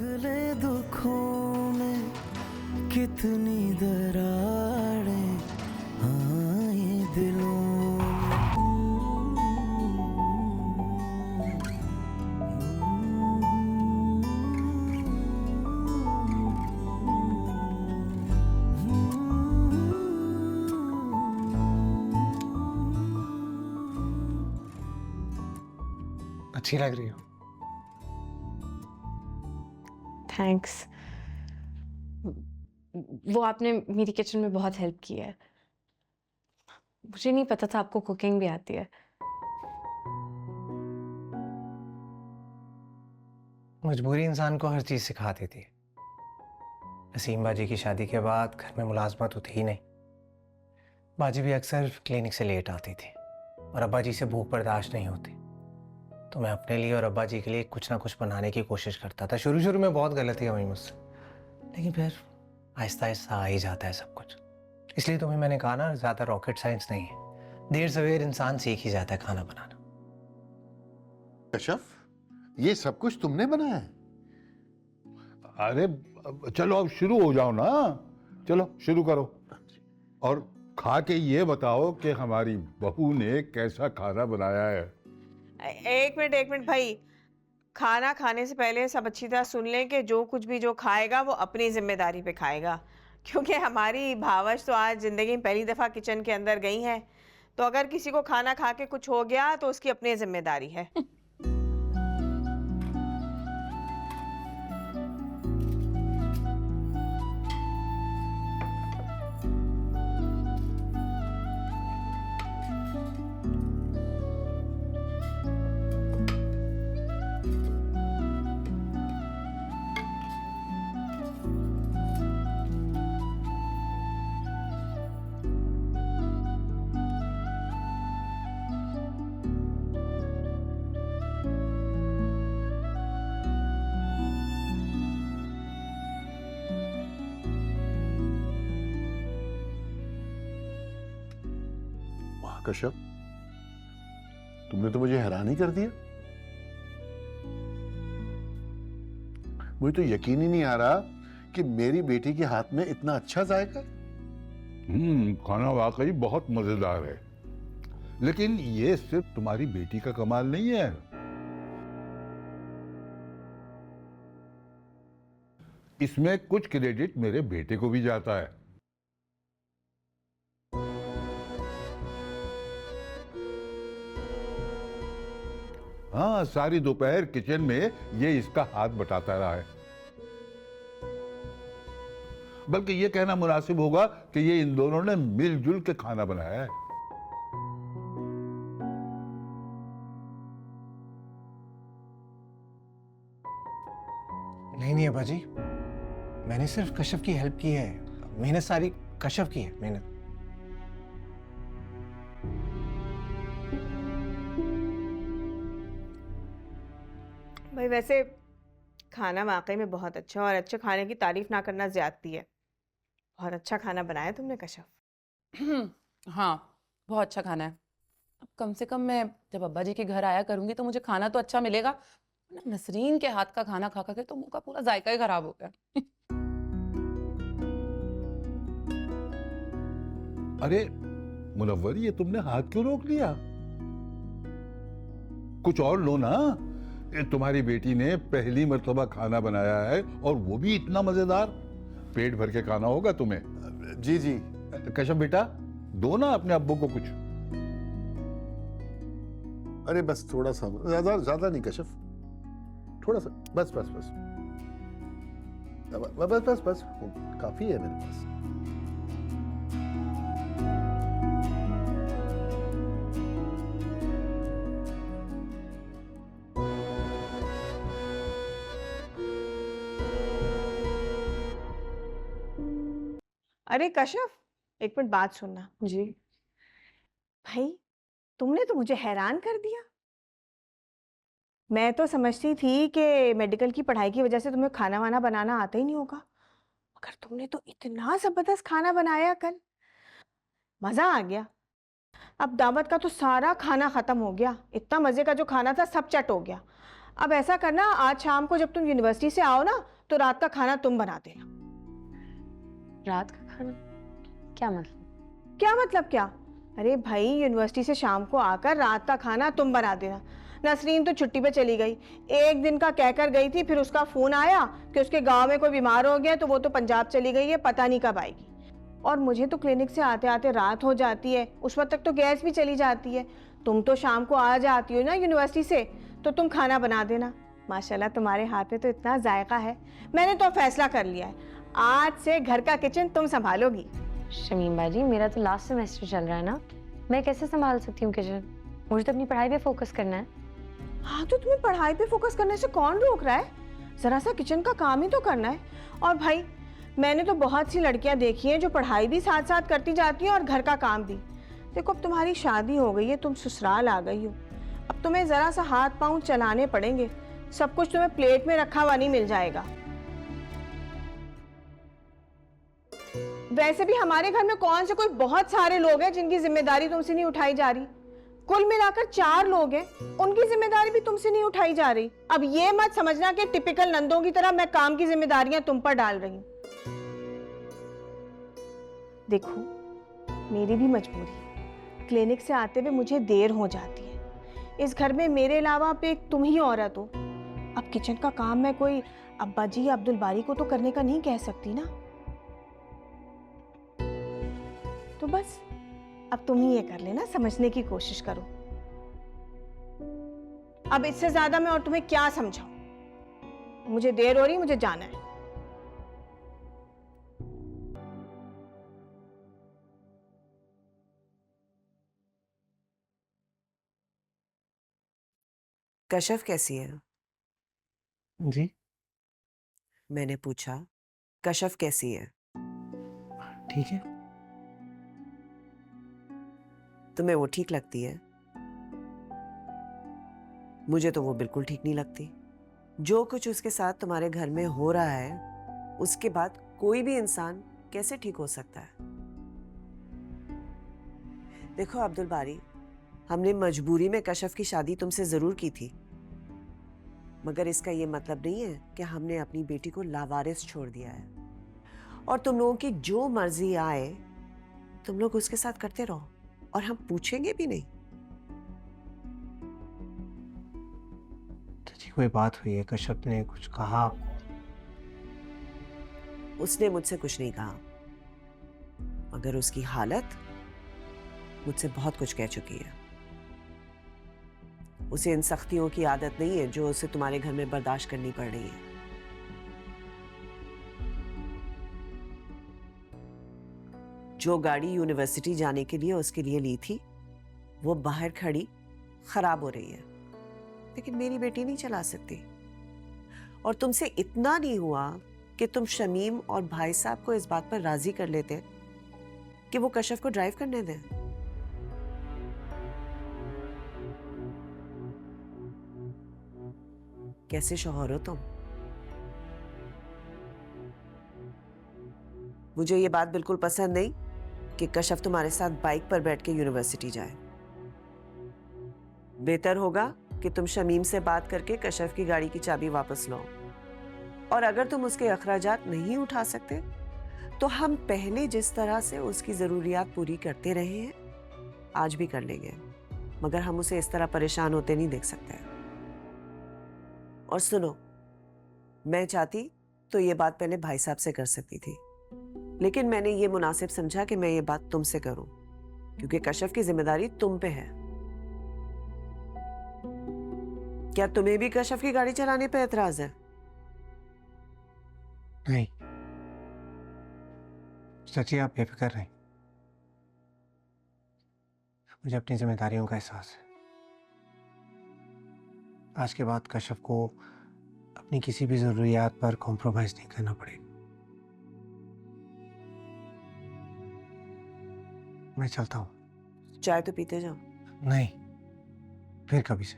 पिघले दुखों में कितनी दरारें आए दिलों अच्छी लग रही हो। थैंक्स। वो आपने मेरी किचन में बहुत हेल्प की है। मुझे नहीं पता था आपको कुकिंग भी आती है। मजबूरी इंसान को हर चीज सिखा देती है। नसीम बाजी की शादी के बाद घर में मुलाजमत होती ही नहीं। बाजी भी अक्सर क्लिनिक से लेट आती थी और अब्बा जी से भूख बर्दाश्त नहीं होती, तो मैं अपने लिए और अब्बा जी के लिए कुछ ना कुछ बनाने की कोशिश करता था। शुरू में बहुत गलतियां हुई मुझसे, लेकिन फिर आहिस्ता आहिस्ता आ ही जाता है सब कुछ। इसलिए तुम्हें मैंने कहा ना, ज्यादा रॉकेट साइंस नहीं है, देर सवेर इंसान सीख ही जाता है खाना बनाना। कशफ, ये सब कुछ तुमने बनाया है? अरे चलो अब शुरू हो जाओ ना, चलो शुरू करो और खा के ये बताओ कि हमारी बहू ने कैसा खाना बनाया है। एक मिनट भाई, खाना खाने से पहले सब अच्छी तरह सुन लें कि जो कुछ भी जो खाएगा वो अपनी जिम्मेदारी पे खाएगा, क्योंकि हमारी भावच तो आज जिंदगी में पहली दफा किचन के अंदर गई हैं, तो अगर किसी को खाना खा के कुछ हो गया तो उसकी अपनी जिम्मेदारी है। कश्यप, तुमने तो मुझे हैरान ही कर दिया। मुझे तो यकीन ही नहीं आ रहा कि मेरी बेटी के हाथ में इतना अच्छा जायका। खाना वाकई बहुत मजेदार है, लेकिन ये सिर्फ तुम्हारी बेटी का कमाल नहीं है। इसमें कुछ क्रेडिट मेरे बेटे को भी जाता है। हाँ, सारी दोपहर किचन में ये इसका हाथ बटाता रहा है। बल्कि ये कहना मुनासिब होगा कि ये इन दोनों ने मिलजुल के खाना बनाया है। नहीं अब्बा जी, मैंने सिर्फ कशफ की हेल्प की है। मेहनत सारी कशफ की है, मेहनत। भाई वैसे खाना वाकई में बहुत अच्छा, और अच्छे खाने की तारीफ ना करना ज्यादती है। बहुत अच्छा खाना बनाया तुमने कशफ। हाँ, बहुत अच्छा खाना है। अब कम से कम मैं जब अब्बा जी के घर आया करूंगी तो मुझे खाना तो अच्छा मिलेगा। नसरीन के हाथ का खाना खा के तो मुंह का पूरा जायका ही खराब हो गया। अरे मुनव्वर, ये तुमने हाथ क्यों रोक लिया? कुछ और लो ना। तुम्हारी बेटी ने पहली मर्तबा खाना बनाया है और वो भी इतना मजेदार। पेट भर के खाना होगा तुम्हें। जी जी। कशफ बेटा, दो ना अपने अब्बू को कुछ। अरे बस थोड़ा सा, ज्यादा ज्यादा नहीं कशफ, थोड़ा सा, बस बस बस बस बस बस, काफी है मेरे पास। अरे कशफ, एक मिनट बात सुनना। जी। भाई तुमने तो मुझे हैरान कर दिया। मैं तो समझती थी कि मेडिकल की पढ़ाई की वजह से तुम्हें खाना वाना बनाना आता ही नहीं होगा, मगर तुमने तो इतना जबरदस्त खाना बनाया कल, मजा आ गया। अब दावत का तो सारा खाना खत्म हो गया, इतना मजे का जो खाना था सब चट हो गया। अब ऐसा करना, आज शाम को जब तुम यूनिवर्सिटी से आओ ना, तो रात का खाना तुम बना देना। रात का खाना? क्या मतलब? क्या मतलब क्या? अरे भाई, यूनिवर्सिटी से शाम को आकर रात का खाना तुम बना देना। नसरीन तो छुट्टी पे चली गई, एक दिन का कहकर गई थी, फिर उसका फोन आया कि उसके गांव में कोई बीमार हो गया, तो वो तो पंजाब चली गई है, पता नहीं कब आएगी। और मुझे तो क्लिनिक से आते आते रात हो जाती है, उस वक्त तक तो गैस भी चली जाती है। तुम तो शाम को आ जाती हो ना यूनिवर्सिटी से, तो तुम खाना बना देना। माशाल्लाह तुम्हारे हाथ में तो इतना जायका है। मैंने तो फैसला कर लिया है, आज से घर का किचन तुम संभालोगी। शमीम बाजी, मेरा तो लास्ट सेमेस्टर चल रहा है ना, मैं कैसे संभाल सकती हूँ किचन? मुझे तो अपनी पढ़ाई पे फोकस करना है। हाँ, तो तुम्हें पढ़ाई पे फोकस करने से कौन रोक रहा है? जरा सा किचन का काम ही तो करना है। और भाई, मैंने तो बहुत सी लड़कियां देखी हैं जो पढ़ाई भी साथ साथ करती जाती हैं और घर का काम भी। देखो, अब तुम्हारी शादी हो गई है, तुम ससुराल आ गई हो, अब तुम्हें जरा सा हाथ पांव चलाने पड़ेंगे, सब कुछ तुम्हें प्लेट में रखा हुआ नहीं मिल जाएगा। वैसे भी हमारे घर में कौन से कोई बहुत सारे लोग हैं जिनकी जिम्मेदारी तुमसे नहीं उठाई जा रही। कुल मिलाकर 4 लोग हैं, उनकी जिम्मेदारी भी तुमसे नहीं उठाई जा रही। अब ये मत समझना कि टिपिकल नंदों की तरह मैं काम की जिम्मेदारियां तुम पर डाल रही हूं। देखो, मेरी भी मजबूरी है, क्लिनिक से आते हुए मुझे देर हो जाती है। इस घर में मेरे अलावा अब एक तुम ही औरत हो। अब किचन का काम मैं कोई अब्बा जी या अब्दुल बारी को तो करने का नहीं कह सकती ना। तो बस अब तुम ही ये कर लेना, समझने की कोशिश करो। अब इससे ज्यादा मैं और तुम्हें क्या समझाऊं? मुझे देर हो रही, मुझे जाना है। कशफ कैसी है? जी मैंने पूछा, कशफ कैसी है? ठीक है। तुम्हें वो ठीक लगती है? मुझे तो वो बिल्कुल ठीक नहीं लगती। जो कुछ उसके साथ तुम्हारे घर में हो रहा है, उसके बाद कोई भी इंसान कैसे ठीक हो सकता है? देखो अब्दुल बारी, हमने मजबूरी में कशफ की शादी तुमसे जरूर की थी, मगर इसका ये मतलब नहीं है कि हमने अपनी बेटी को लावारिस छोड़ दिया है। और तुम लोगों की जो मर्जी आए तुम लोग उसके साथ करते रहो, और हम पूछेंगे भी नहीं। चाची, कोई बात हुई है? कश्यप ने कुछ कहा? उसने मुझसे कुछ नहीं कहा, मगर उसकी हालत मुझसे बहुत कुछ कह चुकी है। उसे इन सख्तियों की आदत नहीं है जो उसे तुम्हारे घर में बर्दाश्त करनी पड़ रही है। जो गाड़ी यूनिवर्सिटी जाने के लिए उसके लिए ली थी, वो बाहर खड़ी खराब हो रही है, लेकिन मेरी बेटी नहीं चला सकती। और तुमसे इतना नहीं हुआ कि तुम शमीम और भाई साहब को इस बात पर राजी कर लेते कि वो कशफ को ड्राइव करने दें। कैसे शौहर हो तुम? मुझे ये बात बिल्कुल पसंद नहीं कि कशफ तुम्हारे साथ बाइक पर बैठ के यूनिवर्सिटी जाए। बेहतर होगा कि तुम शमीम से बात करके कशफ की गाड़ी की चाबी वापस लो। और अगर तुम उसके अखराजात नहीं उठा सकते तो हम पहले जिस तरह से उसकी जरूरियात पूरी करते रहे हैं आज भी कर लेंगे, मगर हम उसे इस तरह परेशान होते नहीं देख सकते। और सुनो, मैं चाहती तो ये बात पहले भाई साहब से कर सकती थी, लेकिन मैंने ये मुनासिब समझा कि मैं ये बात तुमसे करूं, क्योंकि कशफ की जिम्मेदारी तुम पे है। क्या तुम्हें भी कशफ की गाड़ी चलाने पे एतराज है? नहीं चाची, आप बेफिक्र रहें, मुझे अपनी जिम्मेदारियों का एहसास है। आज के बाद कशफ को अपनी किसी भी जरूरियात पर कॉम्प्रोमाइज नहीं करना पड़ेगा। मैं चलता हूँ। चाय तो पीते जाओ। नहीं, फिर कभी से।